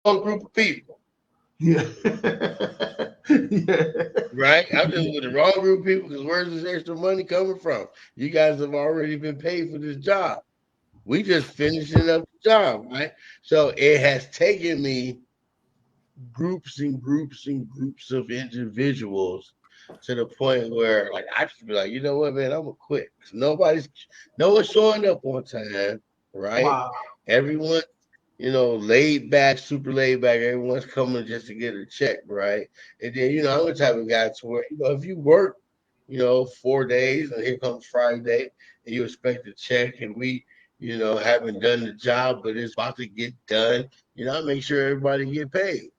wrong group of people. Yeah. Yeah. Right? I'm just with the wrong group of people because where's this extra money coming from? You guys have already been paid for this job. We just finishing up the job, right? So it has taken me groups and groups and groups of individuals to the point where like I just be like, you know what, man, I'm gonna quit. No one's showing up on time, right? Wow. Everyone, laid back, super laid back. Everyone's coming just to get a check, right? And then, I'm the type of guy to where, if you work, 4 days and here comes Friday and you expect a check and we, haven't done the job, but it's about to get done, I make sure everybody get paid.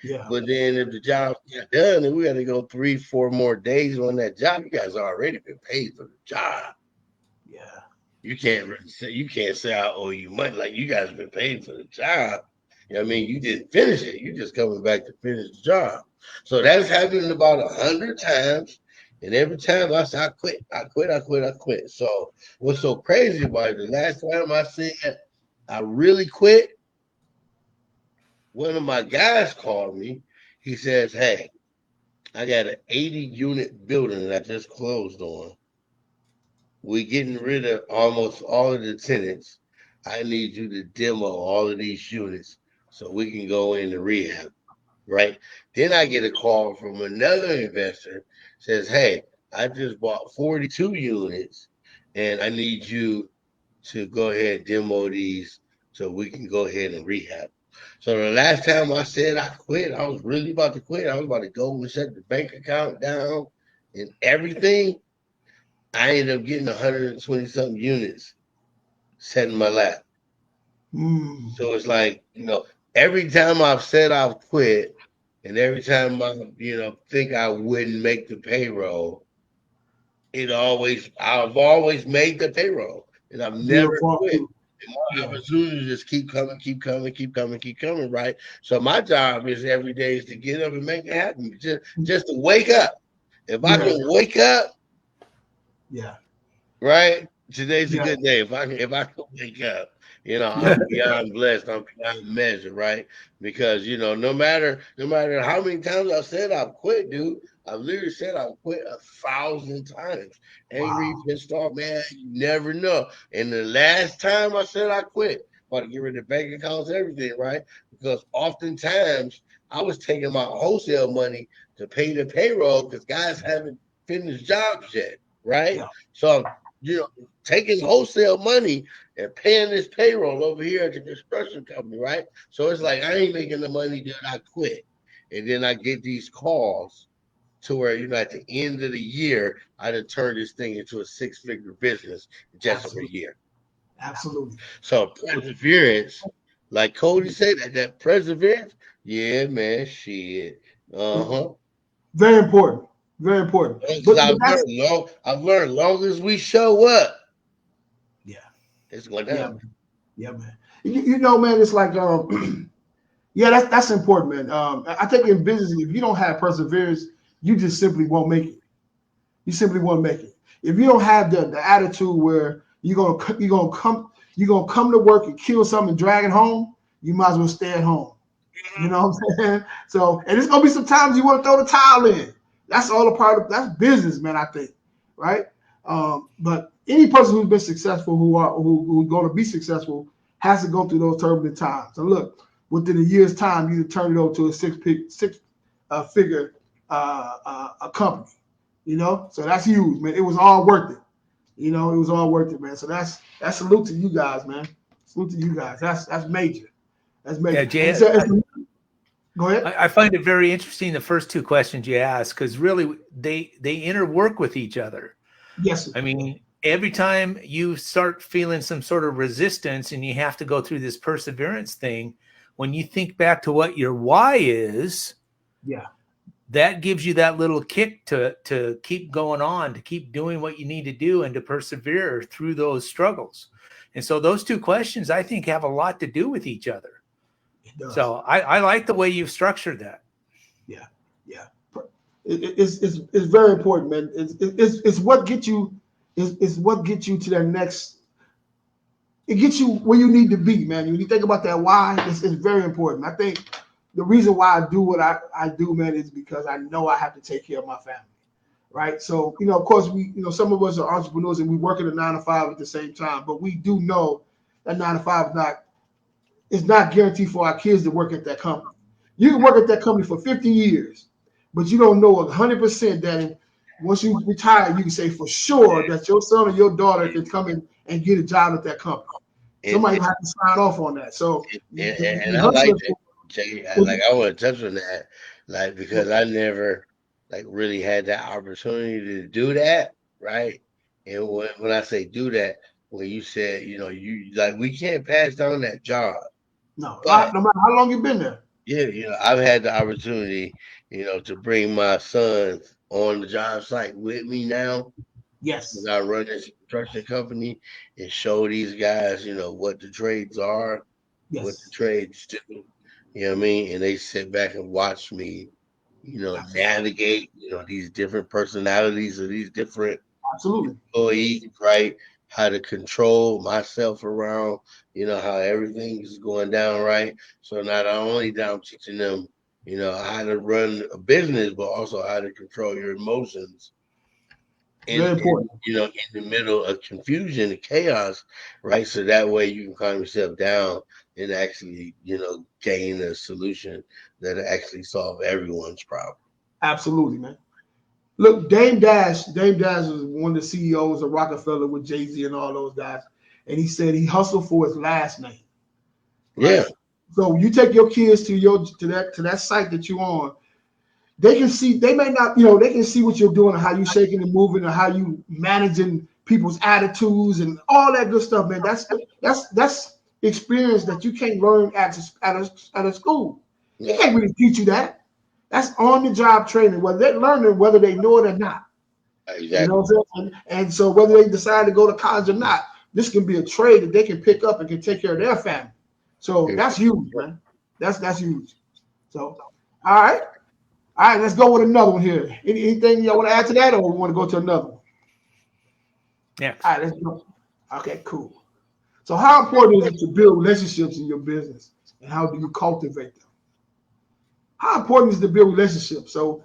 Yeah. But then if the job's not done and we got to go 3, 4 more days on that job, you guys already been paid for the job. Yeah. You can't say I owe you money. Like you guys been paid for the job. I mean, you didn't finish it. You just coming back to finish the job. So that's happened about 100 times. And every time I say I quit, I quit, I quit, I quit. So what's so crazy about it? The last time I said I really quit, one of my guys called me. He says, "Hey, I got an 80 unit building that I just closed on. We're getting rid of almost all of the tenants. I need you to demo all of these units so we can go into rehab." Right? Then I get a call from another investor says, "Hey, I just bought 42 units and I need you to go ahead and demo these so we can go ahead and rehab." So the last time I said I quit, I was really about to quit. I was about to go and shut the bank account down and everything. I ended up getting 120 something units set in my lap. Mm. So it's like, every time I've said I've quit and every time I, think I wouldn't make the payroll, I've always made the payroll and I've Deal never fall quit. through. And more Yeah. opportunities just keep coming, keep coming, keep coming, keep coming, right? So my job is every day is to get up and make it happen. Just to wake up. If I Yeah. can wake up, Yeah. right? Today's a Yeah. good day. If I can wake up, Yeah. I'm beyond blessed. I'm beyond measure, right? Because no matter how many times I said I've quit, dude, I've literally said I've quit 1,000 times. Angry, Wow. pissed off, man. You never know. And the last time I said I quit, about to get rid of bank accounts, everything, right? Because oftentimes I was taking my wholesale money to pay the payroll because guys haven't finished jobs yet, right? Yeah. So taking wholesale money and paying this payroll over here at the construction company, right? So it's like I ain't making the money that I quit. And then I get these calls to where, at the end of the year, I'd have turned this thing into a 6-figure business just over a Absolutely. year. Absolutely. So perseverance, like Cody said, that perseverance, yeah, man, shit. Uh-huh. Very important. Very important. Because But I've that's learned long as we show up, yeah. it's going Yeah, down. man. Yeah, man. Man, it's like yeah, that's important, man. I think in business, if you don't have perseverance, you just simply won't make it. You simply won't make it. If you don't have the attitude where you're gonna come to work and kill something and drag it home, you might as well stay at home. You know what I'm saying? So, and it's gonna be some times you want to throw the towel in. That's all a part of that's business, man. I think, right? But any person who's been successful, who's going to be successful, has to go through those turbulent times. And look, within a year's time, you turn it over to a six figure a company. So that's huge, man. It was all worth it. It was all worth it, man. So that's salute to you guys, man. Salute to you guys. That's major. That's Yeah, major. And Jay, so, go ahead. I find it very interesting the first two questions you asked because really they interwork with each other. Yes, sir. I mean, every time you start feeling some sort of resistance and you have to go through this perseverance thing, when you think back to what your why is, Yeah, that gives you that little kick to keep going on, to keep doing what you need to do and to persevere through those struggles. And so those two questions I think have a lot to do with each other. it does. So I like the way you've structured that. Yeah, yeah. It's very important, man. It's what gets you. It's what gets you to that next. it gets you where you need to be, man. When you think about that why, it's very important. I think the reason why I do what I do, man, is because I know I have to take care of my family, right? So, of course, some of us are entrepreneurs and we work at a 9 to 5 at the same time, but we do know that 9 to 5 is not guaranteed for our kids to work at that company. You can work at that company for 50 years, but you don't know 100% that once you retire, you can say for sure that your son or your daughter can come in and get a job at that company. Somebody has to sign off on that. So, and I like that, Jay. I want to touch on that, like, because I never like really had that opportunity to do that, right? And when I say do that, when you said, you like we can't pass down that job. No, But no matter how long you've been there. yeah, I've had the opportunity, to bring my sons on the job site with me now. Yes. I run this construction company and show these guys, what the trades are, what the Yes. trades do. You know what I mean? And they sit back and watch me, navigate, these different personalities of these different Absolutely. employees, right? How to control myself around, how everything is going down, right? So not only I'm teaching them, how to run a business, but also how to control your emotions Very important. in the middle of confusion and chaos, right? So that way you can calm yourself down and actually, gain a solution that actually solve everyone's problem. Absolutely, man. Look, Dame Dash was one of the CEOs of Rockefeller with Jay-Z and all those guys. And he said he hustled for his last name. Right? Yeah. So you take your kids to that site that you're on, they can see, they may not, they can see what you're doing and how you shaking and moving and how you managing people's attitudes and all that good stuff, man. That's experience that you can't learn at a school. They can't really teach you that. That's on the job training, whether they're learning, whether they know it or not. Exactly. You know what I'm saying? And so whether they decide to go to college or not, this can be a trade that they can pick up and can take care of their family. So that's huge, man. That's huge. So, all right. All right, let's go with another one here. Anything y'all want to add to that, or we want to go to another one? Yeah. All right, let's go. Okay, cool. So how important is it to build relationships in your business, and how do you cultivate them? How important is it to build relationships? So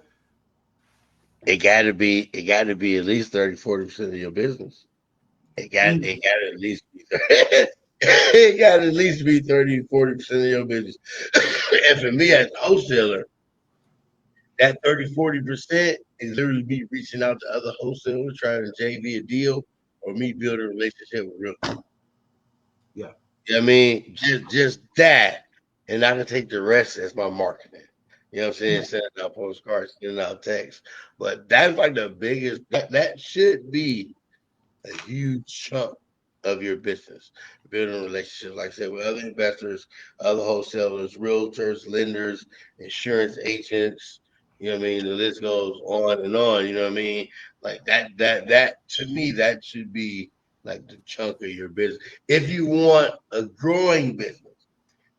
it gotta be at least 30-40% of your business. It got at least be it got at least be 30-40% of your business. And for me as a wholesaler, that 30-40% is literally me reaching out to other wholesalers trying to JV a deal or me building a relationship with real people. yeah, You know what I mean? Just that. And I can take the rest as my marketing. You know what I'm saying? Sending out postcards, sending out texts. But that's like the biggest that should be a huge chunk of your business. Building relationships, like I said, with other investors, other wholesalers, realtors, lenders, insurance agents. You know what I mean? The list goes on and on. You know what I mean? Like that to me, that should be like the chunk of your business. If you want a growing business,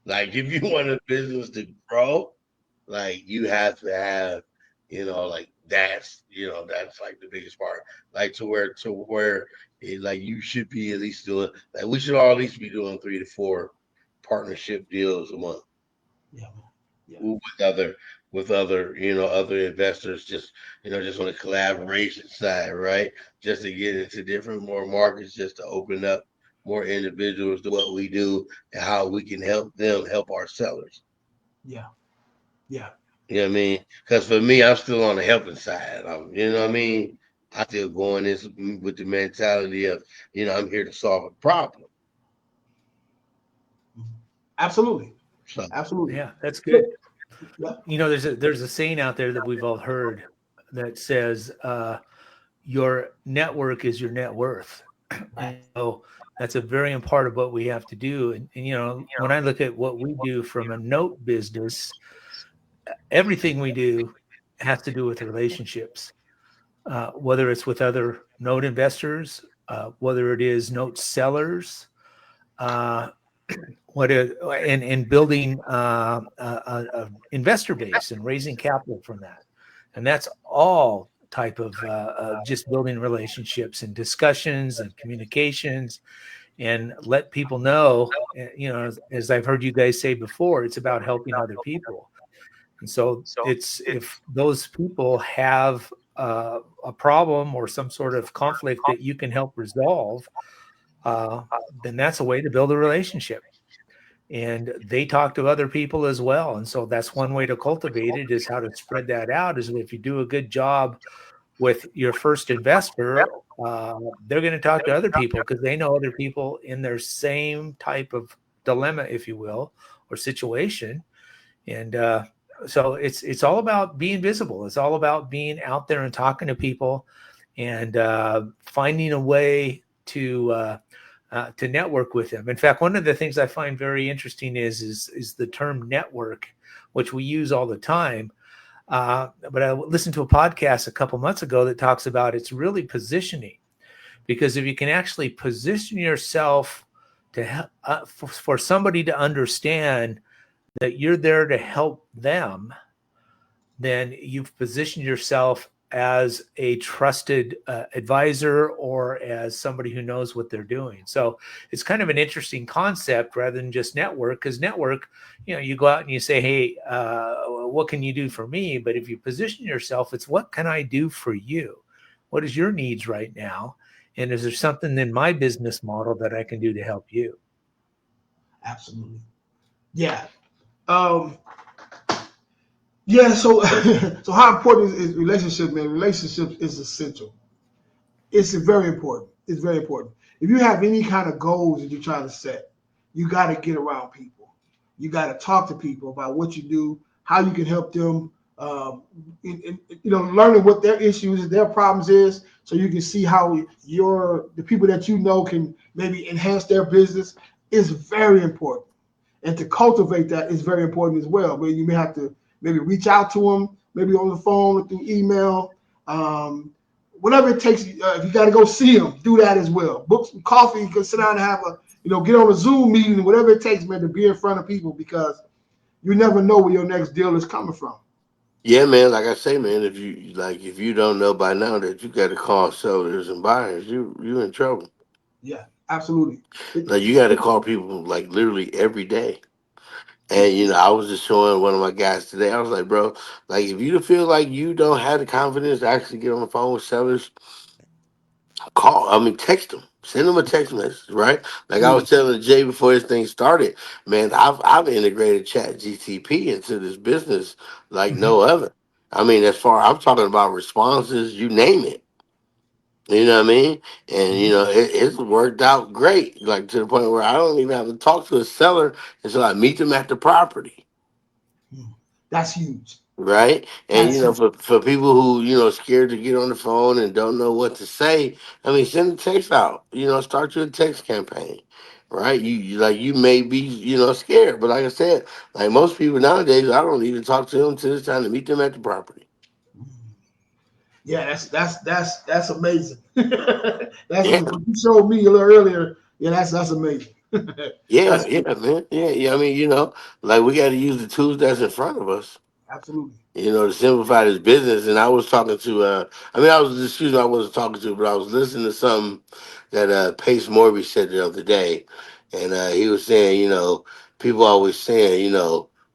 like if you want a business to grow, like you have to have, like that's like the biggest part. Like to where like you should be at least doing, like we should all at least be doing 3 to 4 partnership deals a month yeah, yeah, with other other investors, just on the collaboration side, right? Just to get into different more markets, just to open up more individuals to what we do and how we can help them help our sellers. yeah, yeah. You know what I mean? Because for me, I'm still on the helping side. You know what I mean? I still going this with the mentality of, I'm here to solve a problem. Absolutely, So absolutely. Yeah, that's good. Yeah, There's a saying out there that we've all heard that says, your network is your net worth. And so that's a very important of what we have to do. And when I look at what we do from a note business, everything we do has to do with relationships, whether it's with other note investors, whether it is note sellers, uh, and building a investor base and raising capital from that. And that's all type of just building relationships and discussions and communications and let people know, as I've heard you guys say before, it's about helping other people. And so it's, if those people have a problem or some sort of conflict that you can help resolve, then that's a way to build a relationship. And they talk to other people as well. And so that's one way to cultivate it, is how to spread that out. Is if you do a good job with your first investor, they're going to talk to other people because they know other people in their same type of dilemma, if you will, or situation. And so it's all about being visible. It's all about being out there and talking to people, and finding a way to network with them. In fact, one of the things I find very interesting is the term network, which we use all the time. But I listened to a podcast a couple months ago that talks about it's really positioning, because if you can actually position yourself to for somebody to understand that you're there to help them, then you've positioned yourself as a trusted advisor, or as somebody who knows what they're doing. So it's kind of an interesting concept rather than just network, because network, you go out and you say, hey, what can you do for me? But if you position yourself, it's what can I do for you? What is your needs right now? And is there something in my business model that I can do to help you? Absolutely. Yeah. Yeah. So, so how important is relationship, man? Relationships is essential. It's very important. It's very important. If you have any kind of goals that you're trying to set, you got to get around people. You got to talk to people about what you do, how you can help them. Learning what their issues, their problems is, so you can see how the people that you know can maybe enhance their business, is very important. And to cultivate that is very important as well. But you may have to maybe reach out to them, maybe on the phone or through email. Whatever it takes. If you got to go see them, do that as well. Book some coffee. You can sit down and have get on a Zoom meeting, whatever it takes, man, to be in front of people, because you never know where your next deal is coming from. Yeah, man. Like I say, man, if you don't know by now that you got to call sellers and buyers, you in trouble. Yeah, absolutely. Like you got to call people like literally every day. Yeah. And I was just showing one of my guys today. I was like, bro, like if you feel like you don't have the confidence to actually get on the phone with sellers, text them. Send them a text message, right? Like I was telling Jay before this thing started, man, I've integrated Chat GTP into this business like no other. I mean, as far I'm talking about responses, you name it. You know what I mean? And it's worked out great, like to the point where I don't even have to talk to a seller until I meet them at the property. That's huge. Right. And That's huge. for people who, scared to get on the phone and don't know what to say, I mean, send a text out, start your text campaign. Right. You may be, scared. But like I said, like most people nowadays, I don't even talk to them until it's time to meet them at the property. Yeah, that's amazing. That's Yeah. what you showed me a little earlier. Yeah, that's amazing. Yeah, That's yeah, man. Yeah, yeah. I mean, like we got to use the tools that's in front of us, absolutely. to simplify this business. And I was talking to, I wasn't talking to, but I was listening to something that Pace Morby said the other day. And he was saying, people always saying,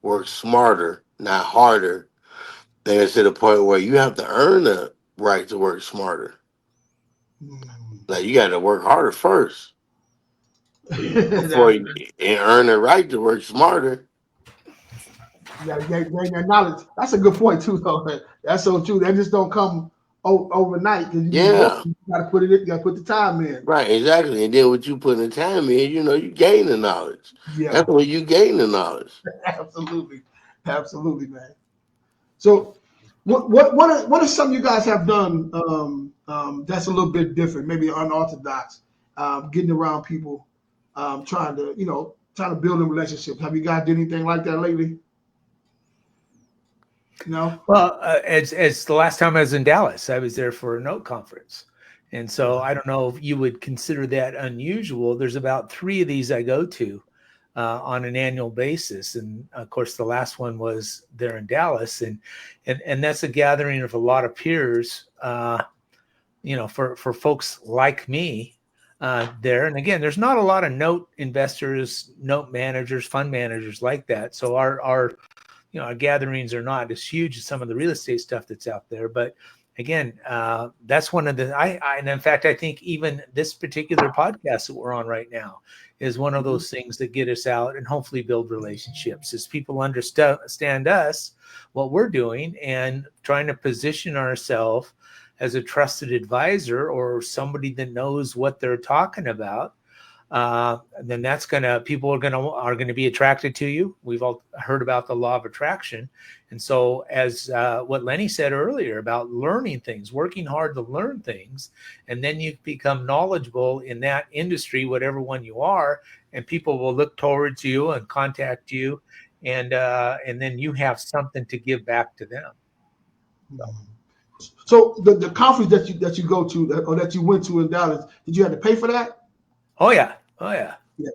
work smarter, not harder. Then it's to the point where you have to earn the right to work smarter. Like you got to work harder first before that, you and earn the right to work smarter. gain that knowledge. That's a good point too, though. That's so true. That just don't come overnight, because you need work. Yeah. You got to put it in. You got to put the time in. Right, exactly. And then what you put in the time in, you gain the knowledge. Yeah, That's when you gain the knowledge. absolutely, absolutely, man. So, what are some you guys have done that's a little bit different, maybe unorthodox, getting around people, trying to build a relationship? Have you guys did anything like that lately? No. Well, as the last time I was in Dallas, I was there for a note conference. And so I don't know if you would consider that unusual. There's about 3 of these I go to on an annual basis. And of course, the last one was there in Dallas. And that's a gathering of a lot of peers, for folks like me there. And again, there's not a lot of note investors, note managers, fund managers like that. So our our gatherings are not as huge as some of the real estate stuff that's out there. But again, that's one of the and in fact, I think even this particular podcast that we're on right now is one of those things that get us out and hopefully build relationships as people understand us, what we're doing, and trying to position ourselves as a trusted advisor or somebody that knows what they're talking about. Then that's people are gonna be attracted to you. We've all heard about the law of attraction, and so as what Lenny said earlier about learning things, working hard to learn things, and then you become knowledgeable in that industry, whatever one you are, and people will look towards you and contact you, and then you have something to give back to them. So the conference that you go to or that you went to in Dallas, did you have to pay for that? Oh yeah, oh yeah. Yeah.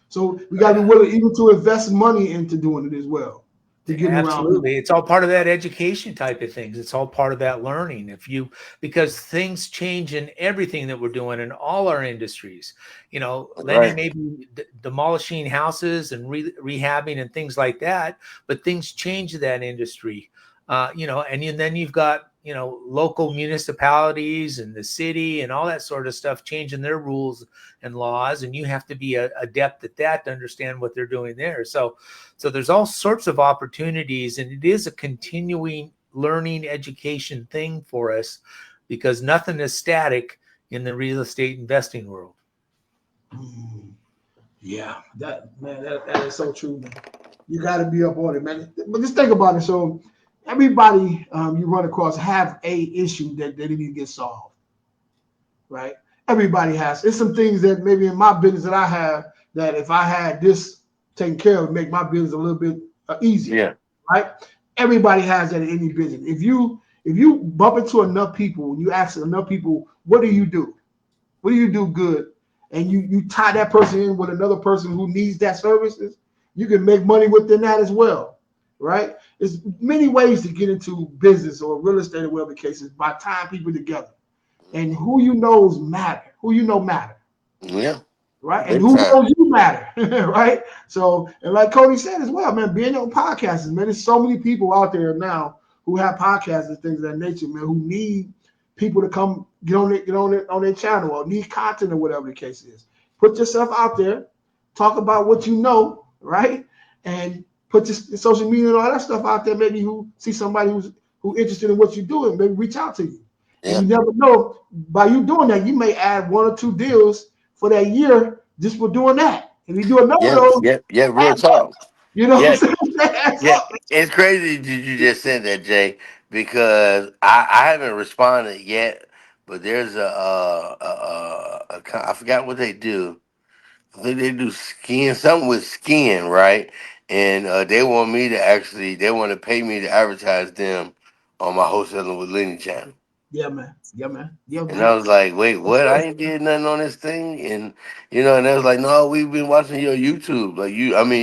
So we got to be willing even to invest money into doing it as well to getting around people. Absolutely. It's all part of that education type of things. It's all part of that learning. Because things change in everything that we're doing in all our industries. Lenny Right. may be demolishing houses and rehabbing and things like that, but things change in that industry. And then you've got, local municipalities and the city and all that sort of stuff changing their rules and laws. And you have to be adept at that to understand what they're doing there. So there's all sorts of opportunities, and it is a continuing learning education thing for us because nothing is static in the real estate investing world. Yeah, that is so true, man. You got to be up on it, man. But just think about it. So everybody you run across have a issue that need to get solved, right? Everybody has. It's some things that maybe in my business that I have that if I had this taken care of, would make my business a little bit easier, Yeah. right? Everybody has that in any business. If you bump into enough people, you ask enough people, what do you do? What do you do good? And you tie that person in with another person who needs that services, you can make money within that as well, right? There's many ways to get into business or real estate or whatever the case is by tying people together. And who you knows matter. Who you know matter. Yeah. Right? And Big who time. knows you matter. Right? So, and like Cody said as well, man, being on podcasts, man, there's so many people out there now who have podcasts and things of that nature, man, who need people to come get on their channel or need content or whatever the case is. Put yourself out there, talk about what you know, right? And put your social media and all that stuff out there. Maybe who see somebody who's interested in what you're doing, maybe reach out to you. And Yeah. you never know, by you doing that, you may add 1 or 2 deals for that year just for doing that. If you do another of Yeah. those, Yeah. Yeah. Real add up. talk. You know Yeah. what I'm saying? Adds Yeah. up. It's crazy that you just said that, Jay, because I haven't responded yet, but there's I forgot what they do. I think they do skiing, something with skiing, right? And they want to pay me to advertise them on my wholesaling with Lenny channel. Yeah, man. Yeah, man. Yeah, And I man. was like, wait, what? I ain't did nothing on this thing. And they was like, no, we've been watching your YouTube,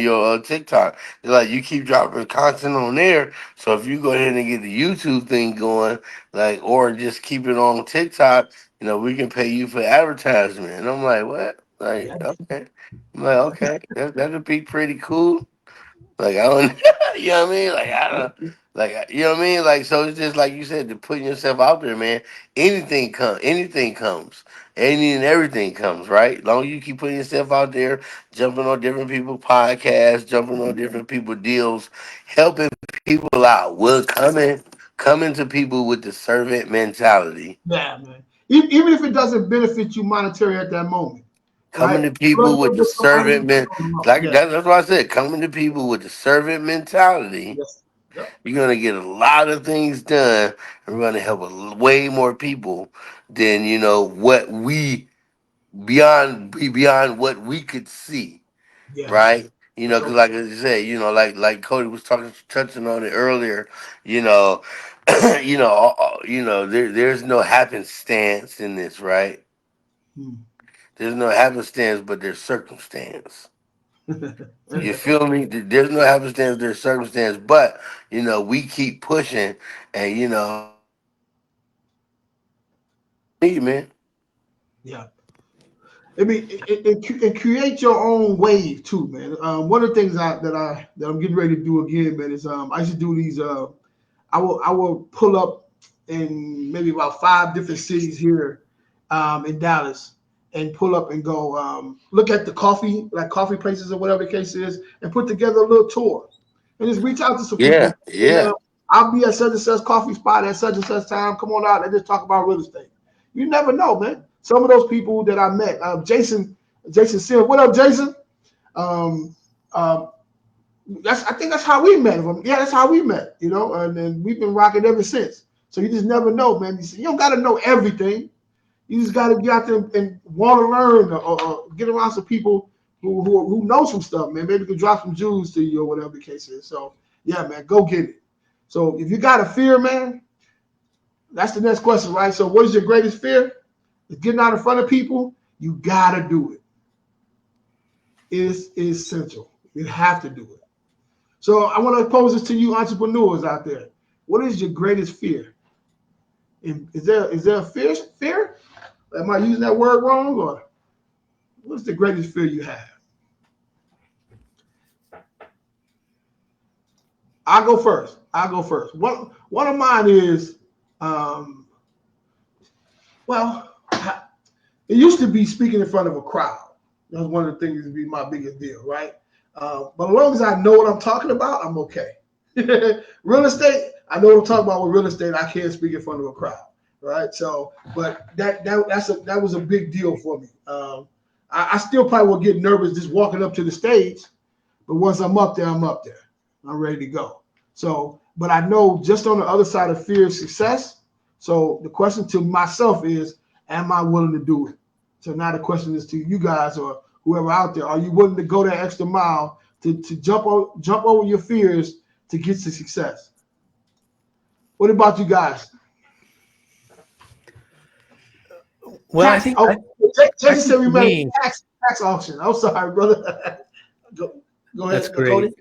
your TikTok. They're like, you keep dropping content on there. So if you go ahead and get the YouTube thing going, like, or just keep it on TikTok, we can pay you for advertisement. And I'm like, what? Yeah, Like, okay. I'm like, okay, that'd be pretty cool. Like I don't, you know what I mean? Like I don't, like you know what I mean? Like so, it's just like you said, to putting yourself out there, man. Anything comes, any and everything comes, right? Long as you keep putting yourself out there, jumping on different people's podcasts, jumping on different people's deals, helping people out. Will coming to people with the servant mentality. yeah, man. Even if it doesn't benefit you monetary at that moment, Coming right? to people with the servant men, like Yeah. that's what I said. Coming to people with the servant mentality. Yes. Yep. You're gonna get a lot of things done, and we're gonna help way more people than what we beyond what we could see, Yeah, man. right? That's Because so like I said, like Cody was touching on it earlier. You know, there's no happenstance in this, right? true. There's no happenstance, but there's circumstance. You Hmm. feel me? There's no happenstance, there's circumstance, but we keep pushing, and need, man. Yeah. I mean, it create your own wave too, man. One of the things that I'm getting ready to do again, man, is I used to do these. I will pull up in maybe about 5 different cities here in Dallas, and pull up and go look at the coffee places or whatever the case is, and put together a little tour, and just reach out to some Yeah, people. yeah, I'll be at such and such coffee spot at such and such time. Come on out and just talk about real estate. You never know, man. Some of those people that I met, Jason Sim. What up, Jason? Um, um, I think that's how we met. Yeah, that's how we met. And then we've been rocking ever since. So you just never know, man. You don't got to know everything. You just got to get out there and want to learn, or get around some people who know some stuff, man. Maybe could drop some jewels to you or whatever the case is. So yeah, man, go get it. So if you got a fear, man, that's the next question, right? So what is your greatest fear? It's getting out in front of people. You gotta do it. It's essential. You have to do it. So I want to pose this to you entrepreneurs out there. What is your greatest fear? Is there a fear? Fear? Am I using that word wrong, or what's the greatest fear you have? I'll go first. One of mine is, well, it used to be speaking in front of a crowd. That was one of the things that would be my biggest deal, right? But as long as I know what I'm talking about, I'm okay. Real estate, I know what I'm talking about with real estate. I can't speak in front of a crowd, right? So, but that was a big deal for me. I still probably will get nervous just walking up to the stage, but once I'm up there, I'm up there. I'm ready to go. So, but I know just on the other side of fear of success. So the question to myself is, am I willing to do it? So now the question is to you guys or whoever out there, are you willing to go that extra mile to jump over your fears to get to success? What about you guys? Well, I think Jason said we for met at me, tax auction. I'm sorry, brother. go that's ahead, great. Cody.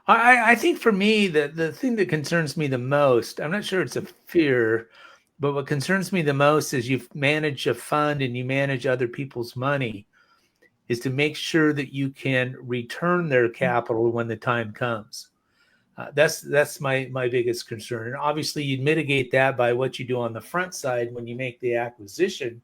I think for me, the thing that concerns me the most, I'm not sure it's a fear, but what concerns me the most is you manage a fund and you manage other people's money, is to make sure that you can return their capital when the time comes. That's my biggest concern. And obviously, you'd mitigate that by what you do on the front side when you make the acquisition,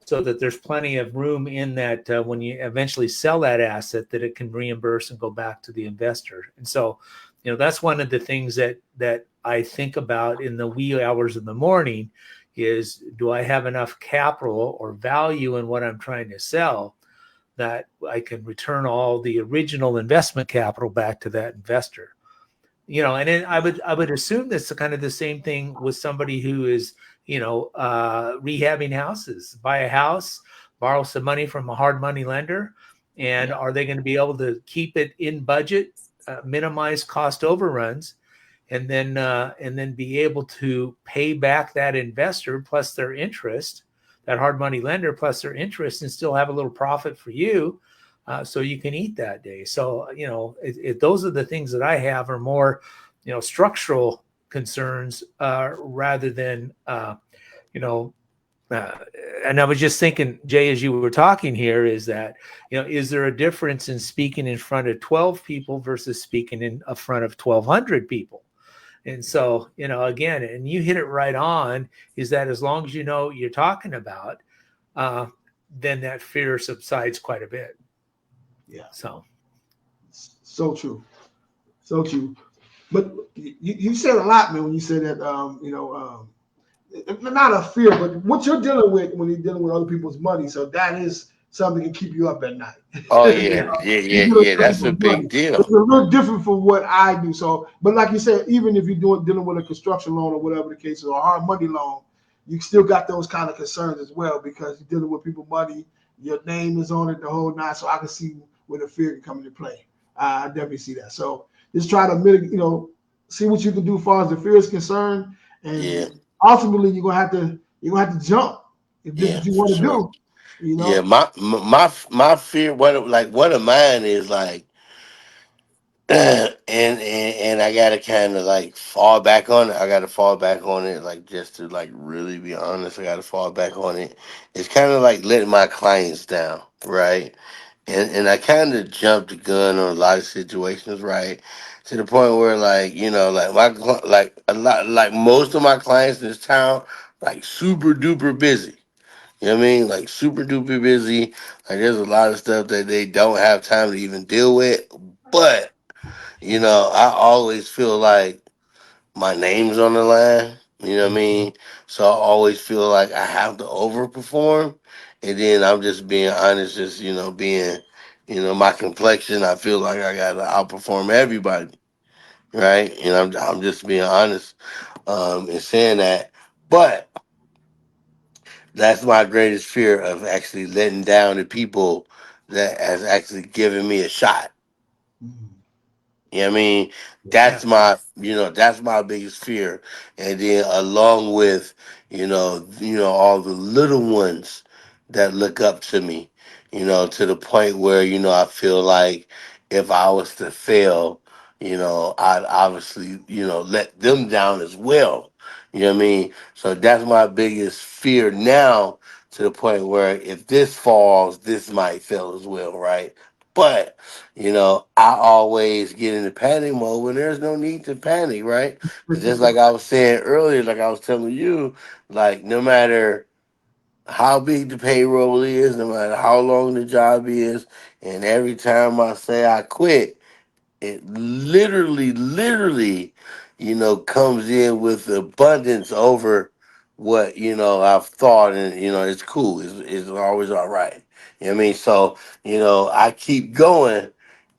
so that there's plenty of room in that when you eventually sell that asset, that it can reimburse and go back to the investor. And so, that's one of the things that I think about in the wee hours of the morning is, do I have enough capital or value in what I'm trying to sell that I can return all the original investment capital back to that investor? And then I would assume that's kind of the same thing with somebody who is, rehabbing houses. Buy a house, borrow some money from a hard money lender, and are they going to be able to keep it in budget, minimize cost overruns, and then be able to pay back that investor plus their interest, that hard money lender plus their interest, and still have a little profit for you, so you can eat that day. So, those are the things that I have are more, structural concerns, rather than, and I was just thinking, Jay, as you were talking here, is that, is there a difference in speaking in front of 12 people versus speaking in front of 1,200 people? And so, again, and you hit it right on, is that as long as you know what you're talking about, then that fear subsides quite a bit. Yeah. So true. So true. But you said a lot, man, when you said that, not a fear, but what you're dealing with when you're dealing with other people's money. So that is something that can keep you up at night. oh yeah, yeah. That's a big It's deal. a little different from what I do. So, but like you said, even if you're dealing with a construction loan or whatever the case is, or a hard money loan, you still got those kind of concerns as well, because you're dealing with people's money. Your name is on it the whole night. So I can see where the fear can come into play. I definitely see that. So just try to mitigate, see what you can do as far as the fear is concerned, Yeah, and ultimately you're gonna have to jump if this is yeah, what you for want to sure. do. You Yeah, know. my fear, one of mine is like and I gotta kind of like fall back on it. I gotta fall back on it, like just to like really be honest. I gotta fall back on it. It's kind of like letting my clients down, right? And I kind of jumped the gun on a lot of situations, right? To the point where like like like a lot like most of my clients in this town like super duper busy. You know what I mean? Like super duper busy. Like there's a lot of stuff that they don't have time to even deal with, but I always feel like my name's on the line. You know what I mean? So I always feel like I have to overperform. And then I'm just being honest, just, being, my complexion, I feel like I got to outperform everybody. Right. And I'm just being honest in saying that. But that's my greatest fear of actually letting down the people that has actually given me a shot. Mhm. You know what I mean? Yeah. That's my biggest fear. And then along with, all the little ones that look up to me, to the point where, I feel like if I was to fail, I'd obviously, let them down as well. You know what I mean? So that's my biggest fear now, to the point where if this falls, this might fail as well, right? But I always get into panic mode when there's no need to panic, right? Because just like I was saying earlier, like I was telling you, like no matter how big the payroll is, no matter how long the job is, and every time I say I quit, it literally, comes in with abundance over what, I've thought, and, it's cool. It's always all right. You know what I mean? So, I keep going,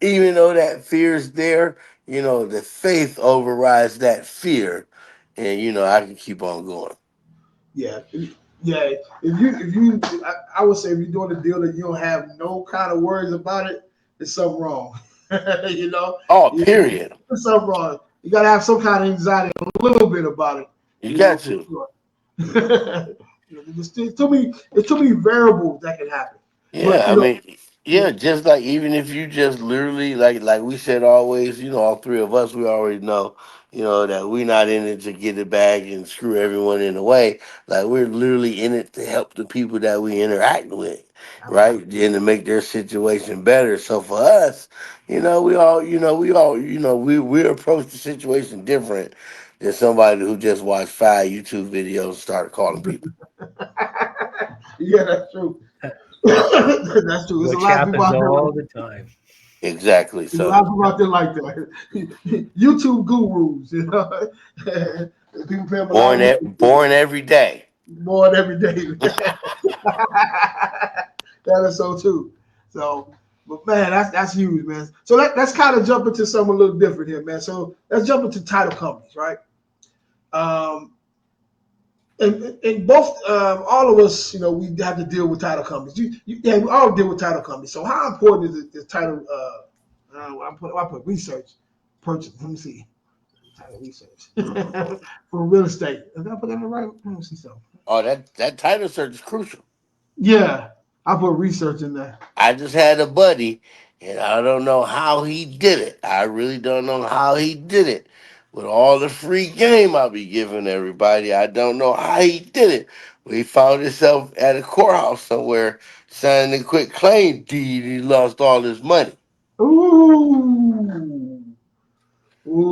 even though that fear is there, the faith overrides that fear. And, I can keep on going. Yeah, yeah. I would say if you're doing a deal that you don't have no kind of worries about it, there's something wrong. you know, Oh, you, period. there's something wrong. You gotta have some kind of anxiety, a little bit about it. You got For to. sure. There's too many variables that can happen. But Yeah, I mean, yeah, just like even if you just literally like we said always, all three of us, we already know, that we're not in it to get the bag and screw everyone in the way. Like we're literally in it to help the people that we interact with, right? And to make their situation better. So for us, we approach the situation different than somebody who just watched 5 YouTube videos and started calling people. yeah, that's true. That's true. There's a Which lot of people happens out there like all that. the time. Exactly. There's a lot So of people out there like that. YouTube gurus, people pay them a lot of money. born every day. More than every day. That is so true. So, but man, that's huge, man. So let's kind of jump into something a little different here, man. So let's jump into title companies, right? Um, and both all of us, we have to deal with title companies. Yeah, we all deal with title companies. So how important is the title? I put research purchase. Let me see title research for real estate. Did I put that in the right? Let me see something. Oh, that title search is crucial. Yeah, I put research in there. I just had a buddy, and I don't know how he did it. I really don't know how he did it. With all the free game I be giving everybody, I don't know how he did it. But he found himself at a courthouse somewhere signing a quick claim deed. He lost all his money. Ooh,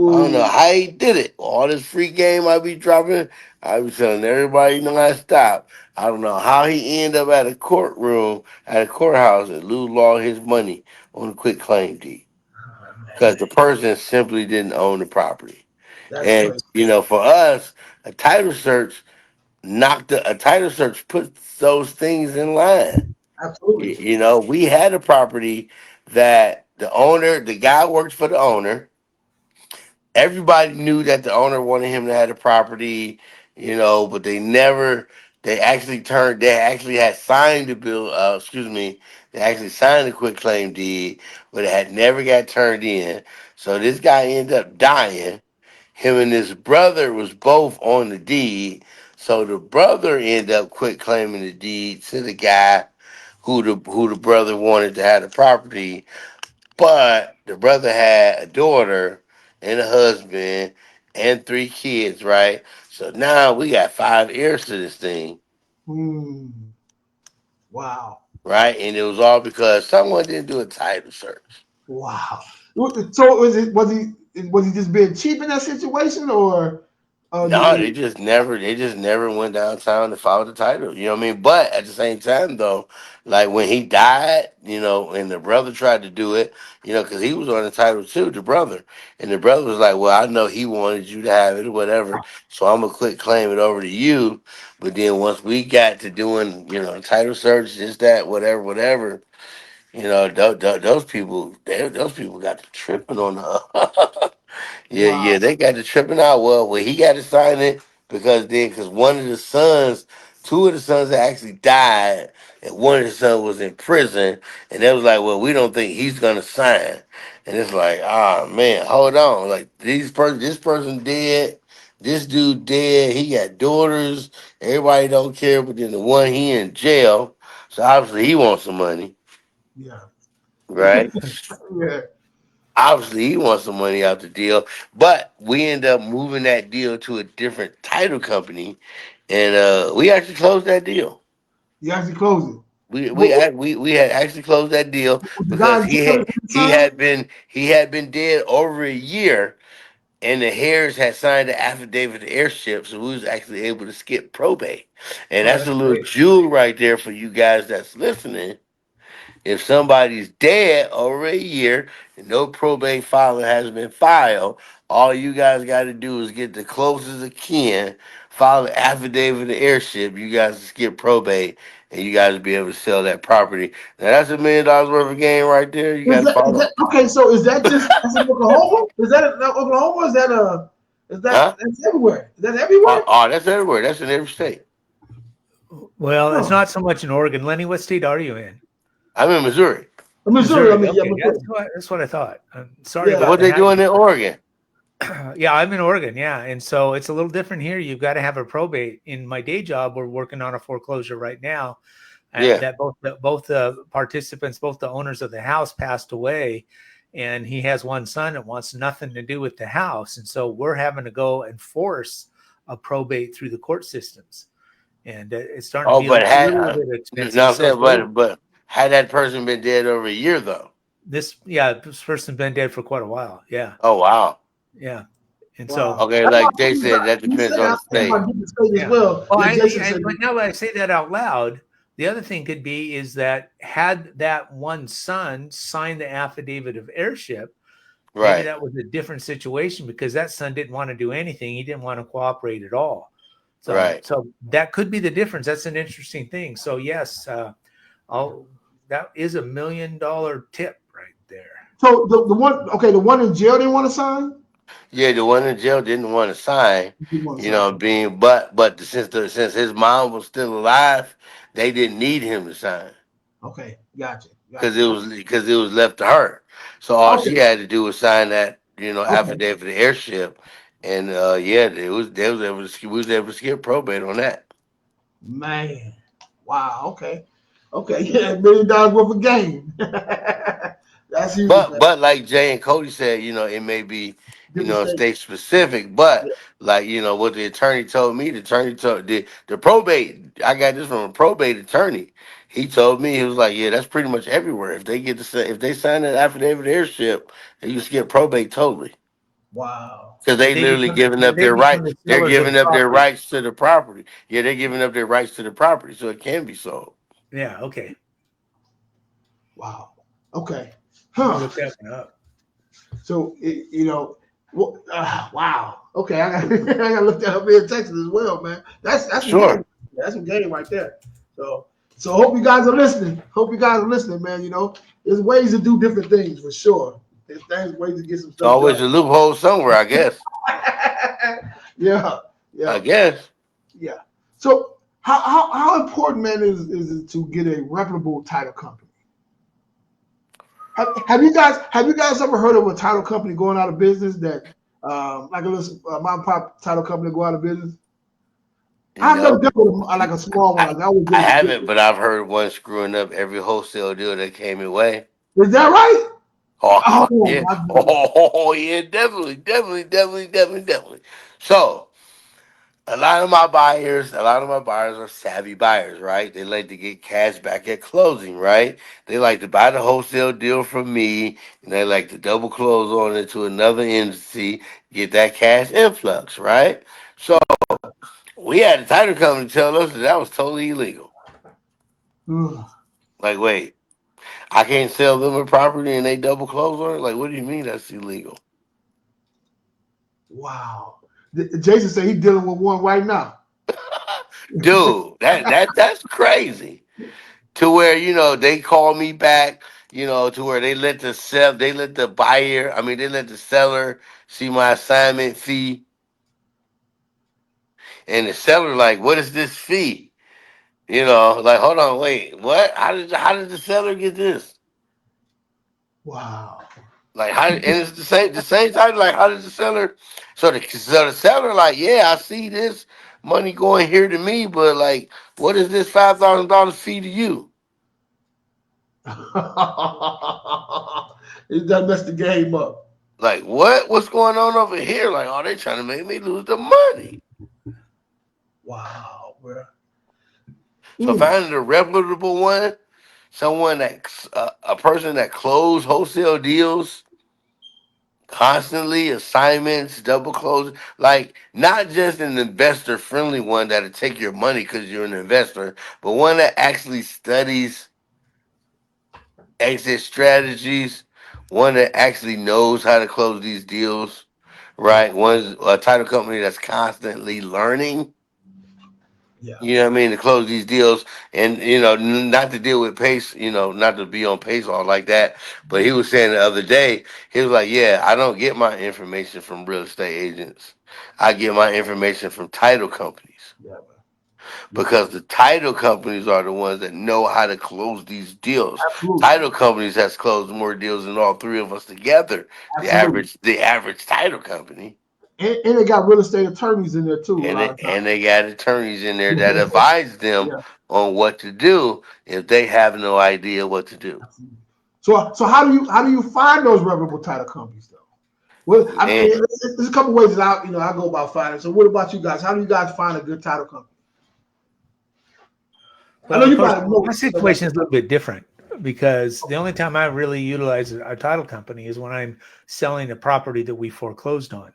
I don't know ooh. how he did it. All this free game I be dropping, I be telling everybody not to stop. I don't know how he ended up at a courtroom, at a courthouse, and lose all his money on a quick claim deed. Oh, Because man, the person simply didn't own the property. that's And, crazy. for us, a title search puts those things in line. Absolutely. We had a property that the guy worked for the owner. Everybody knew that the owner wanted him to have the property, but they actually had signed the bill, they actually signed the quick claim deed, but it had never got turned in. So this guy ended up dying. Him and his brother was both on the deed. So the brother ended up quit claiming the deed to the guy who the brother wanted to have the property. But the brother had a daughter and a husband and 3 kids, right? So now we got 5 heirs to this thing, Hmm. Wow. right? And it was all because someone didn't do a title search. Wow. So was he just being cheap in that situation, or did No, it? they just never went downtown to follow the title. You know what I mean? But at the same time, though, like when he died, and the brother tried to do it, because he was on the title too, the brother, and the brother was like, "Well, I know he wanted you to have it or whatever, so I'm gonna quit claim it over to you." But then once we got to doing, title search, this, that, whatever, whatever, those people, those people got to tripping on the. Yeah, Wow. yeah, they got to tripping out. Well, he got to sign it because one of the sons, two of the sons actually died, and one of the sons was in prison, and they was like, well, we don't think he's gonna sign, and it's like, ah, man, hold on, like this person dead, this dude dead, he got daughters, everybody don't care, but then the one he in jail, so obviously he wants some money, Yeah. right? Yeah. Obviously, he wants some money out the deal, but we end up moving that deal to a different title company, and we actually closed that deal. You actually close it. We we What, had we we had actually closed that deal was the guy because in jail that didn't sign? he had been dead over a year, and the Harris had signed the affidavit of heirship, so we was actually able to skip probate, and Oh, that's that's a little great. jewel right there for you guys that's listening. If somebody's dead over a year and no probate filing has been filed, all you guys got to do is get the closest of kin, file an affidavit of heirship. You guys can skip probate, and you guys will be able to sell that property. Now that's $1 million worth of game right there. You Is got to that, is follow, that okay? So is that just that's in Oklahoma? Is that in Oklahoma? Is that huh? that's everywhere? Is that everywhere? That's everywhere. That's in every state. Well, it's Huh. not so much in Oregon. Lenny, what state are you in? I'm in Missouri. Missouri. I Missouri. mean, yeah, Okay, Missouri. that's what I thought. Sorry Yeah. about What the they hassle. doing in Oregon? Yeah, I'm in Oregon. Yeah, and so it's a little different here. You've got to have a probate. In my day job, we're working on a foreclosure right now. Yeah. That both the participants, both the owners of the house, passed away, and he has one son that wants nothing to do with the house, and so we're having to go and force a probate through the court systems, and it's starting to Oh, be a but little bit no, expensive. I'm So saying, but had that person been dead over a year though? this person's been dead for quite a while. Yeah, Oh wow. yeah, and so Wow. Okay, That's like they said, that why you depends say on I the think state. about different state as yeah. well. Well, Yeah, Jason said. but now that I say that out loud, the other thing could be is that had that one son signed the affidavit of heirship, maybe Right, that was a different situation because that son didn't want to do anything. He didn't want to cooperate at all. right. So that could be the difference. That's an interesting thing. So yes, I'll, that is $1 million tip right there. So the one in jail didn't want to sign. Yeah, the one in jail didn't want to sign, He didn't want to sign. being since his mom was still alive, they didn't need him to sign Okay, gotcha, because gotcha. it was left to her. So all Okay, she had to do was sign that okay, affidavit of heirship, and yeah, they was able to we was able to skip probate on that. man. Wow. Okay, okay. Yeah, $1 million worth of game. That's huge, man. But like Jay and Cody said, it may be, Different state. state specific, but like, what the attorney told me, the attorney told the probate, I got this from a probate attorney. He told me, he was like, yeah, that's pretty much everywhere. If they get to say, if they sign that affidavit of heirship, they just get probate totally. Wow. Because they literally giving up They their become right. the They're sellers of giving the up their property. rights to the property. Yeah, they're giving up their rights to the property, so it can be sold. Yeah. Okay. Wow. Okay. Let me Huh. look that one up. So wow. Okay, I got I got to look that up here in Texas as well, man. That's some game. Sure. That's some game right there. So hope you guys are listening. Hope you guys are listening, man. There's ways to do different things for sure. There's ways to get some It's stuff always done. a loophole somewhere, I guess. Yeah, I yeah, guess. yeah. So how important, man, is it to get a reputable title company? Have you guys ever heard of a title company going out of business that like a little mom and pop title company go out of business? I've never No. dealt with like a small one. I, Like I always I deal with the big haven't, but I've heard one screwing up every wholesale deal that came in way. one. Is that right? Oh Oh yeah. my goodness. Oh yeah, definitely. So a lot of my buyers are savvy buyers, right? They like to get cash back at closing, right? They like to buy the wholesale deal from me, and they like to double close on it to another entity, get that cash influx, right? So we had the title company tell us that was totally illegal. Ugh. Like, wait, I can't sell them a property and they double close on it? Like, what do you mean that's illegal? Wow. Jason said he's dealing with one right now. Dude, that's crazy. To where they call me back, to where they let the buyer, I mean they let the seller see my assignment fee, and the seller like, what is this fee? Like, hold on, wait, what? How did the seller get this? Wow. Like, how? And it's the same time. Like, how did the seller? So the seller like, yeah, I see this money going here to me, but like, what is this $5,000 fee to you? He done messed the game up. Like, what? What's going on over here? Like, oh, they trying to make me lose the money. Wow, bro. So Mm. finding a reputable one, someone a person that closed wholesale deals constantly, assignments, double close, like not just an investor friendly one that'll take your money because you're an investor, but one that actually studies exit strategies, one that actually knows how to close these deals, Yeah, right? One's a title company that's constantly learning. yeah. You know what I mean? To close these deals and, not to deal with pace, not to be on pace all like that. But he was saying the other day, he was like, yeah, I don't get my information from real estate agents. I get my information from title companies Yeah, man. Yeah, because the title companies are the ones that know how to close these deals. absolutely. Title companies has closed more deals than all three of us together. The Absolutely. average, the average title company. And they got real estate attorneys in there too, a and lot they, of and they got attorneys in there that times. advise them Yeah. on what to do if they have no idea what to do. Absolutely. So how do you find those reputable title companies though? Well, I mean, And there's a couple ways that I go about finding. So what about you guys? How do you guys find a good title company? I Well, know of you course, probably know my some of situation is a little bit different because the only time I really utilize our title company is when I'm selling a property that we foreclosed on.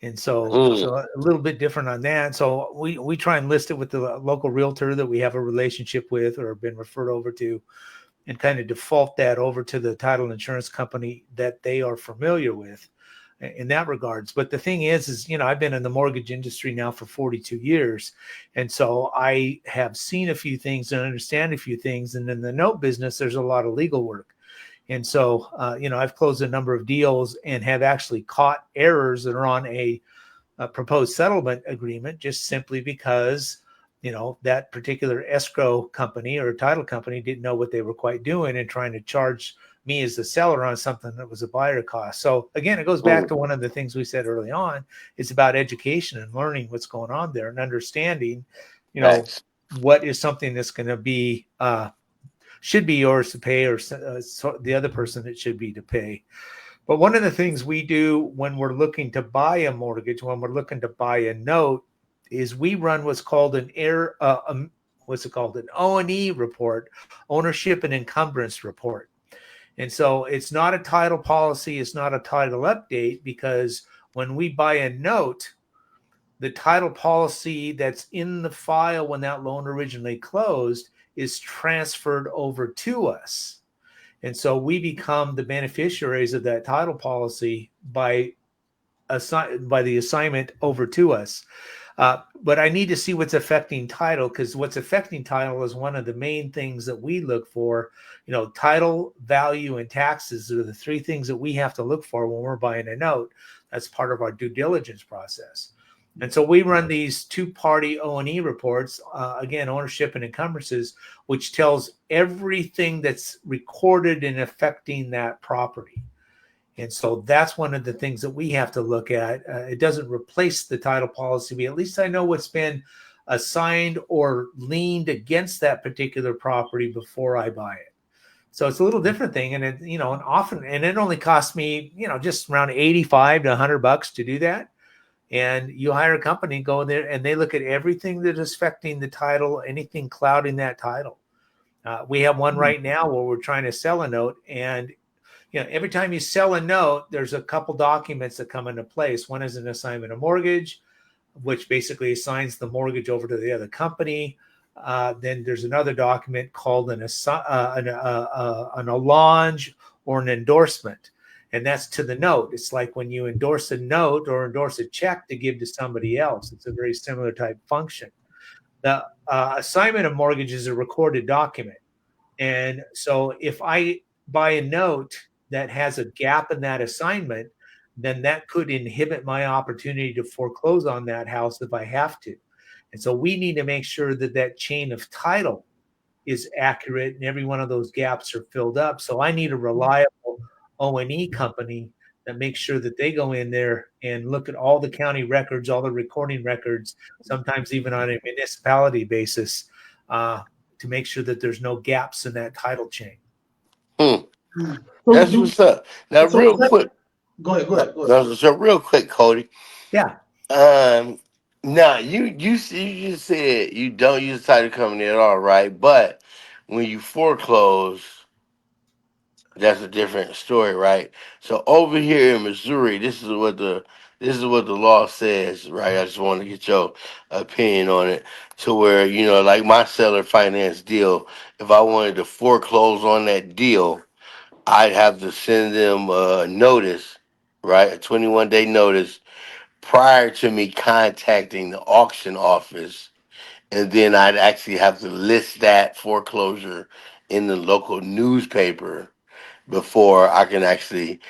And so a little bit different on that. So we try and list it with the local realtor that we have a relationship with or been referred over to, and kind of default that over to the title insurance company that they are familiar with in that regards. But the thing is, I've been in the mortgage industry now for 42 years. And so I have seen a few things and understand a few things. And in the note business, there's a lot of legal work. And so, I've closed a number of deals and have actually caught errors that are on a proposed settlement agreement just simply because that particular escrow company or title company didn't know what they were quite doing and trying to charge me as the seller on something that was a buyer cost. So again, it goes back to one of the things we said early on. It's about education and learning what's going on there and understanding facts. what is something that's going to be should be yours to pay, or the other person that should be to pay. But one of the things we do when we're looking to buy a mortgage, when we're looking to buy a note, is we run what's called what's it called? An O&E report, ownership and encumbrance report. And so it's not a title policy, it's not a title update, because when we buy a note, the title policy that's in the file when that loan originally closed is transferred over to us. And so we become the beneficiaries of that title policy by the assignment over to us. But I need to see what's affecting title, because what's affecting title is one of the main things that we look for. Title, value, and taxes are the three things that we have to look for when we're buying a note. That's part of our due diligence process. And so we run these two-party O&E reports, again, ownership and encumbrances, which tells everything that's recorded in affecting that property. And so that's one of the things that we have to look at. It doesn't replace the title policy, but at least I know what's been assigned or leaned against that particular property before I buy it. So it's a little different thing, and it, and often, and it only costs me, just around 85 to $100 to do that. And you hire a company, go there, and they look at everything that is affecting the title, anything clouding that title. We have one right now where we're trying to sell a note, and every time you sell a note, there's a couple documents that come into place. One is an assignment of mortgage, which basically assigns the mortgage over to the other company. Then there's another document called an allonge or an endorsement, and that's to the note. It's like when you endorse a note or endorse a check to give to somebody else. It's a very similar type function. The assignment of mortgage is a recorded document, and so if I buy a note that has a gap in that assignment, then that could inhibit my opportunity to foreclose on that house if I have to. And so we need to make sure that that chain of title is accurate and every one of those gaps are filled up. So I need a reliable O&E company that makes sure that they go in there and look at all the county records, all the recording records, sometimes even on a municipality basis, to make sure that there's no gaps in that title chain. Hmm. So That's what's up. Now, so real quick. go ahead, go ahead, go ahead. So real quick, Cody. Yeah. Um, now you just said you don't use the title company at all, right? But when you foreclose, that's a different story, right? So over here in Missouri, this is what the law says, right? I just want to get your opinion on it. To where like my seller finance deal, if I wanted to foreclose on that deal, I'd have to send them a notice, right? A 21-day notice prior to me contacting the auction office, and then I'd actually have to list that foreclosure in the local newspaper before I can actually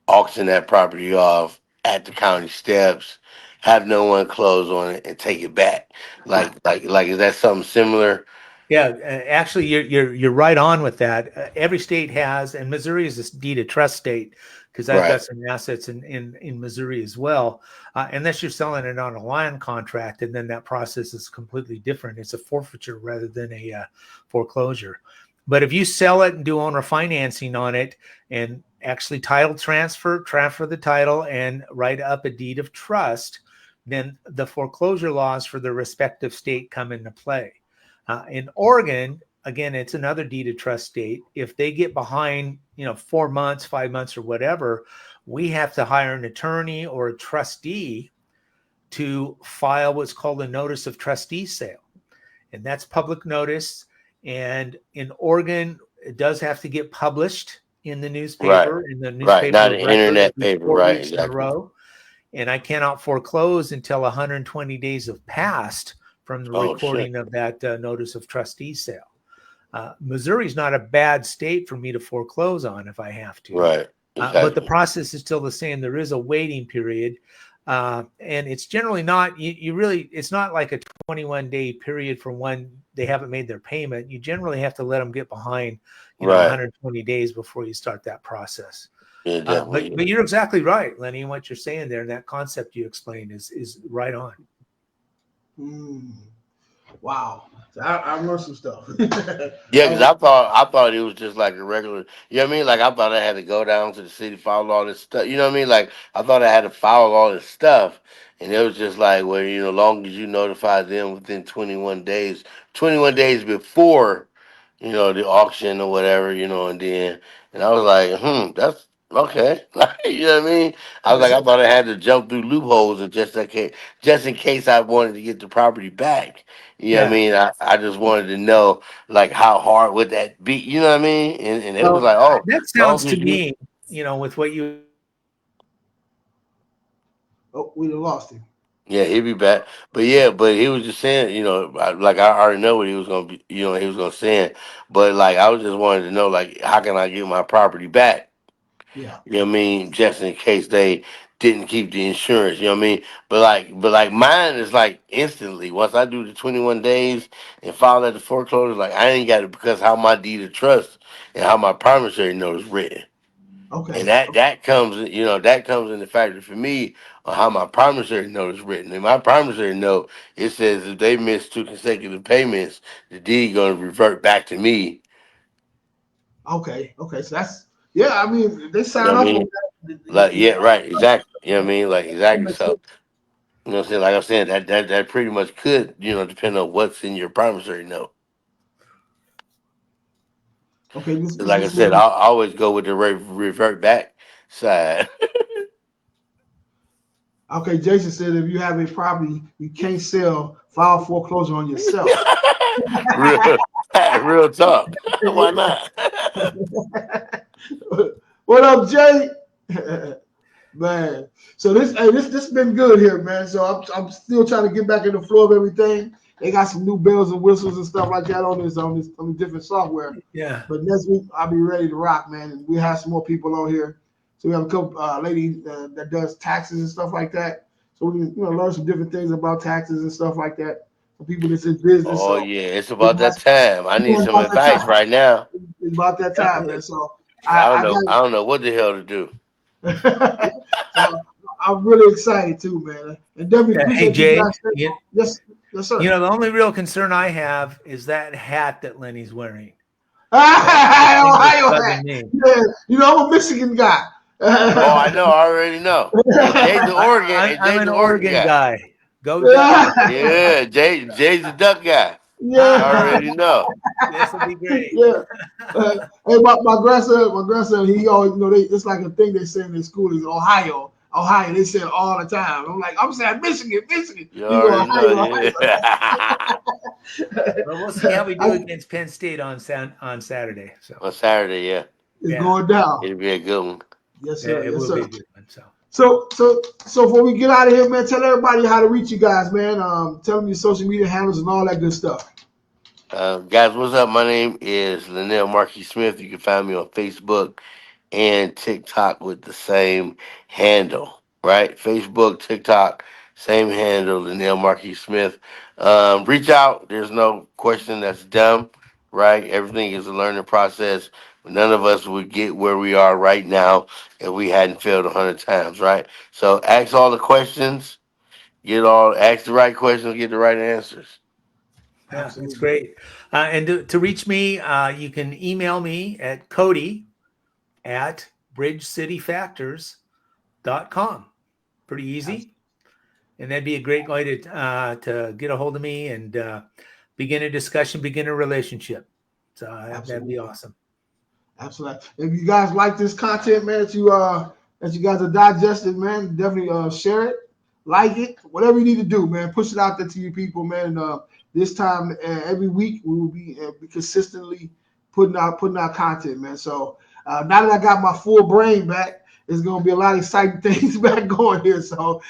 auction that property off at the county steps, have no one close on it, and take it back. Like, is that something similar? Yeah, actually, you're right on with that. Every state has, and Missouri is a deed of trust state because I've got Right, some assets in Missouri as well. Unless you're selling it on a land contract, and then that process is completely different. It's a forfeiture rather than a foreclosure. But if you sell it and do owner financing on it, and actually title transfer the title, and write up a deed of trust, then the foreclosure laws for the respective state come into play. In Oregon, again, it's another deed of trust state. If they get behind, 4 months, 5 months, or whatever, we have to hire an attorney or a trustee to file what's called a notice of trustee sale. And that's public notice. And in Oregon, it does have to get published right, in the right. newspaper Not of an record internet every paper, four right? weeks in a Exactly. row. And I cannot foreclose until 120 days have passed from the Oh shit. recording of that notice of trustee sale. Missouri's not a bad state for me to foreclose on if I have to, Right. but the Exactly. process is still the same. There is a waiting period, and it's generally not. It's not like a 21-day period from when they haven't made their payment. You generally have to let them get behind, Right. 120 days before you start that process. Yeah, definitely. But you're exactly right, Lenny. And what you're saying there, and that concept you explained is right on. Mm, wow. So I learned some stuff. Yeah, I because was, I thought it was just like a regular. You know what I mean? Like I thought I had to go down to the city, file all this stuff. You know what I mean? Like I thought I had to file all this stuff, and it was just like, well, long as you notify them within 21 days, 21 days before, the auction or whatever, and I was like, that's okay. You know what I mean? I was like, I thought I had to jump through loopholes and just in case I wanted to get the property back. You know what I Yeah. mean? I just wanted to know like how hard would that be? You know what I mean? And it was Well, like, oh, that long sounds to as you, me, with what you oh, we done lost him. yeah, he'd be back. But yeah, but he was just saying, like I already know what he was gonna be, he was gonna say. But like I was just wanted to know, like, how can I get my property back? Yeah. You know what I mean? Just in case they didn't keep the insurance, you know what I mean? But like mine is like instantly. Once I do the 21 days and file at the foreclosure, like I ain't got it because how my deed of trust and how my promissory note is written. And Okay. that comes in the factor for me on how my promissory note is written. In my promissory note, it says if they miss two consecutive payments, the deed gonna revert back to me. Okay. Okay. So that's I mean, they You know sign what I up on mean? that. Like, yeah, right, exactly. You know what I mean? Like, That exactly. makes So, sense. you know what I'm saying? Like I'm saying, that pretty much could, depend on what's in your promissory note. Okay. 'Cause like I This said, man. I'll always go with the revert back side. Okay. Jason said if you have a property you can't sell, file foreclosure on yourself. real, real talk. Why not? What up, Jay? Man, so this been good here, man. So I'm still trying to get back in the flow of everything. They got some new bells and whistles and stuff like that on the different software. Yeah. But next week I'll be ready to rock, man. And we have some more people on here. So we have a couple lady that does taxes and stuff like that. So we can learn some different things about taxes and stuff like that for people that's in business. Oh So yeah, it's it's about that time. I need some about that advice time. right now. It's about that time, man. So I don't I know. I got don't know what the hell to do. so I'm really excited too, man. And definitely Yeah. Hey appreciate you Jay, guys. Yes, yes, sir. the only real concern I have is that hat that Lenny's wearing. That thing is Ohio hat. bugging me. Yeah, I'm a Michigan guy. Oh, I know. I already know. And Jay's the Oregon. And I'm Jay's an the Oregon Oregon guy. guy. Go Ducks. Yeah, Jay's the duck guy. I Yeah, already know. This will be great. yeah. Hey, my grandson, he always, it's like a thing they say in their school is Ohio, Ohio. They say it all the time. I'm saying Michigan, Michigan. You He go already know. Ohio, Yeah. Well, we'll see how we do Ohio. against Penn State on Saturday. So On Saturday, yeah, It's yeah, going down. it'll be a good one. Yes, yeah, sir. it Yes, will be sir. a good one. So So before we get out of here, man, tell everybody how to reach you guys, man. Tell them your social media handles and all that good stuff. Guys, what's up? My name is Linnell Marquis Smith. You can find me on Facebook and TikTok with the same handle, right? Facebook, TikTok, same handle, Linnell Marquis Smith. Reach out. There's no question that's dumb, right? Everything is a learning process. None of us would get where we are right now if we hadn't failed 100 times, right? So ask all the questions, ask the right questions, get the right answers. yeah, it's Absolutely. great. And to reach me, you can email me at cody@bridgecityfactors.com. Pretty easy. And that'd be a great way to get a hold of me and begin a discussion, begin a relationship. So that'd be Absolutely. awesome. Absolutely. If you guys like this content, man, that you guys are digesting, man, definitely share it, like it, whatever you need to do, man. Push it out there to you people, man. And this time every week we will be consistently putting out content, man. So now that I got my full brain back, there's gonna be a lot of exciting things back going here. So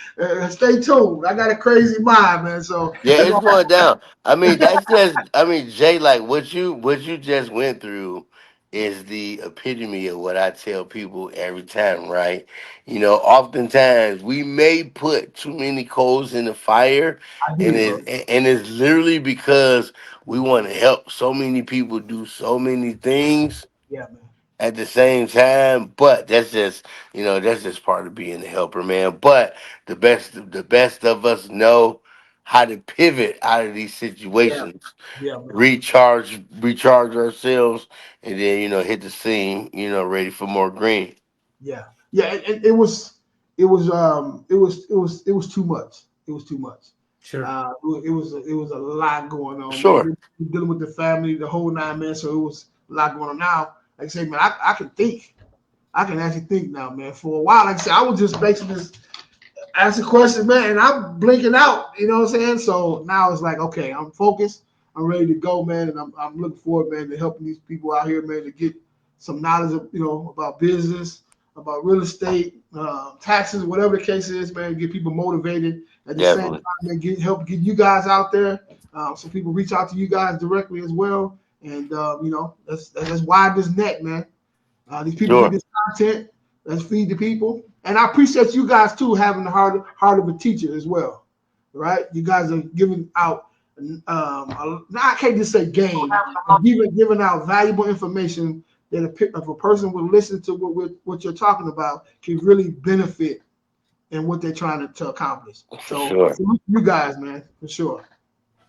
stay tuned. I got a crazy mind, man. So Yeah, we're it's gonna going down. I mean, that's just. I mean, Jay, like what you just went through is the epitome of what I tell people every time, right? Oftentimes we may put too many coals in the fire, I hear and you, bro. it's literally because we want to help so many people do so many things Yeah, man. at the same time. But that's just part of being a helper, man. But the best of us know how to pivot out of these Yeah, situations, yeah, man. recharge ourselves, and then hit the scene, ready for more green. Yeah, yeah. It was too much. It was too much. Sure. It was a lot going on, man. Sure. Dealing with the family, the whole nine, man. So it was a lot going on. Now, like I say, man, I can think. I can actually think now, man. For a while, like I said, I was just basically just ask a question, man, and I'm blinking out. You know what I'm saying? So now it's like, okay, I'm focused. I'm ready to go, man, and I'm looking forward, man, to helping these people out here, man, to get some knowledge of, about business, about real estate, taxes, whatever the case is, man. Get people motivated. At the same time, Definitely. man, help get you guys out there, so people reach out to you guys directly as well. And let's widen this net, man. These people need Sure. this content. Let's feed the people. And I appreciate you guys too having the heart of a teacher as well, right? You guys are giving out. I can't just say game, but giving out valuable information that if a person would listen to what you're talking about can really benefit in what they're trying to accomplish. For So sure. salute you guys, man, for sure.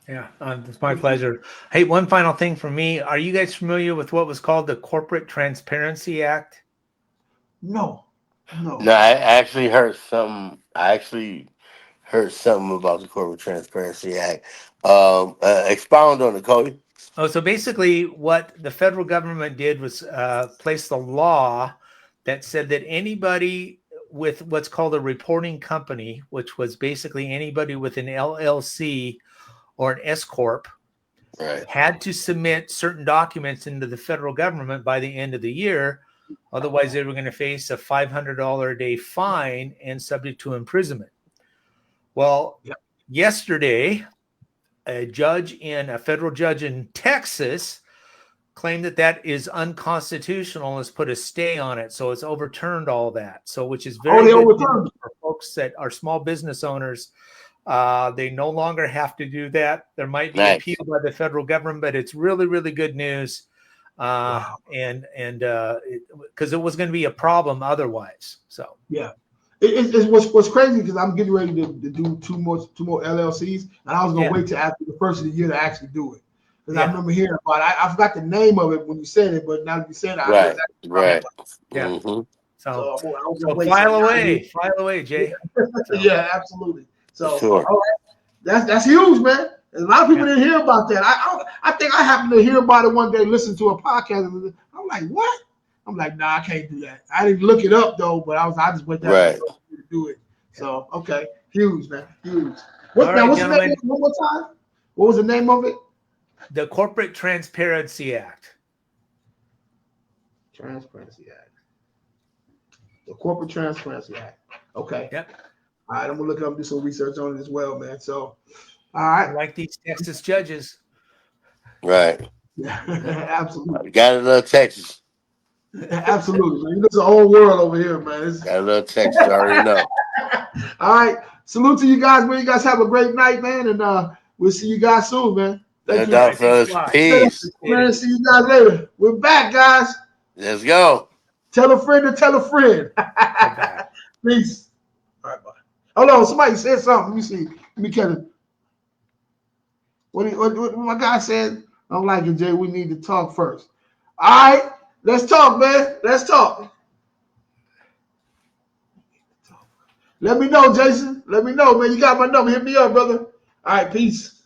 Yeah, it's my pleasure. Hey, one final thing for me. Are you guys familiar with what was called the Corporate Transparency Act? No, No, no. I actually heard something. I actually heard something about the Corporate Transparency Act. Expound on it, Cody. Oh, so basically, what the federal government did was place the law that said that anybody with what's called a reporting company, which was basically anybody with an LLC or an S corp, Right. had to submit certain documents into the federal government by the end of the year. Otherwise, they were going to face a $500 a day fine and subject to imprisonment. Well, Yep. yesterday, a federal judge in Texas claimed that that is unconstitutional and has put a stay on it. So it's overturned all that. So, which is Oh, very they good overturned. news for folks that are small business owners. They no longer have to do that. There might be Nice. appeal by the federal government, but it's really, really good news. Wow. And because it was going to be a problem otherwise. So Yeah. It's what's crazy because I'm getting ready to do two more LLCs, and I was gonna yeah, wait till after the first of the year to actually do it because I yeah, remember hearing about it. I forgot the name of it when you said it, but now that you said it, I know Right. exactly what I'm Right. about. yeah. Mm-hmm. So So I was gonna so wait till y'all do file away, Jay. it. So, Yeah, absolutely. For So sure. all right, that's huge, man. And a lot of people didn't hear about that. I think I happened to hear about it one day, listen to a podcast, and I'm like, what? I'm like, nah, I can't do that. I didn't look it up though, but I just went down Right. to do it. So okay, huge, man, huge. all right, What's the name of gentlemen. it one more time? What was the name of it? The Corporate Transparency Act. Transparency Act. The Corporate Transparency Act. Okay. Yep. All right, I'm gonna look up and do some research on it as well, man. So, all I right. like these Texas judges. Right. Yeah, absolutely. Got a little Texas. Absolutely, man. It's a whole world over here, man. Got a little Texas. I already know. All right. Salute to you guys, man. You guys have a great night, man. And we'll see you guys soon, man. No Thank you. doubt, fellas. Thanks a lot. Peace. Man, see you guys later. We're back, guys. Let's go. Tell a friend to tell a friend. back. Peace. All right, bye. Hold on. Somebody said something. Let me see. Let me catch it. What my guy said? I'm like it, Jay. We need to talk first. All right. Let's talk, man. Let's talk. Let me know, Jason. Let me know, man. You got my number. Hit me up, brother. All right. Peace.